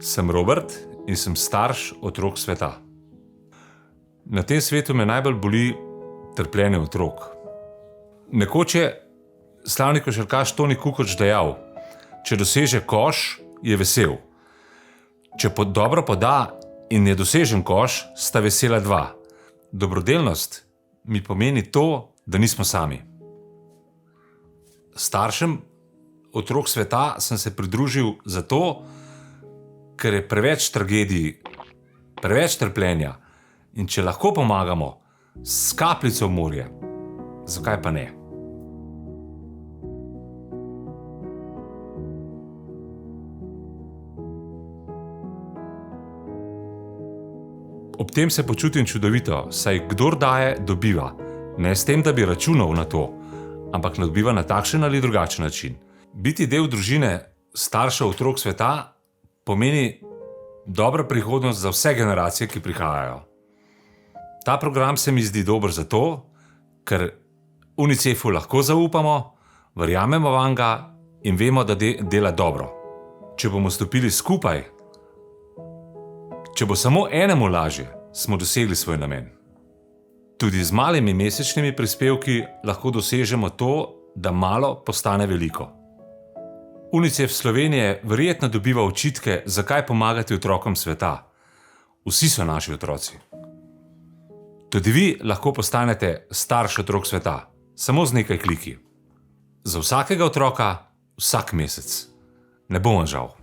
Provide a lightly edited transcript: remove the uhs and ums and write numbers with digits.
Sem Robert in sem starš otrok sveta. Na tem svetu me najbolj boli trpljenje otrok. Nekoč je slavni košarkaš Toni Kukoč dejal: če doseže koš, je vesel. Če dobro poda in je dosežen koš, sta vesela dva. Dobrodelnost mi pomeni to, da nismo sami. Staršem otrok sveta sem se pridružil zato, ker je preveč tragedij, preveč trpljenja, in če lahko pomagamo s kapljico v morje, zakaj pa ne? Ob tem se počutim čudovito, saj kdor daje, dobiva. Ne s tem, da bi računal na to, ampak dobiva na takšen ali drugačen način. Biti del družine staršev otrok sveta pomeni dobro prihodnost za vse generacije, ki prihajajo. Ta program se mi zdi dober zato, ker UNICEF-u lahko zaupamo, verjamemo vanga in vemo, da dela dobro. Če bomo stopili skupaj, če bo samo enemu lažje, smo dosegli svoj namen. Tudi z malimi mesečnimi prispevki lahko dosežemo to, da malo postane veliko. UNICEF Slovenije verjetno dobiva očitke, zakaj pomagati otrokom sveta. Vsi so naši otroci. Tudi vi lahko postanete starš otrok sveta, samo z nekaj kliki. Za vsakega otroka, vsak mesec. Ne bo vam žal.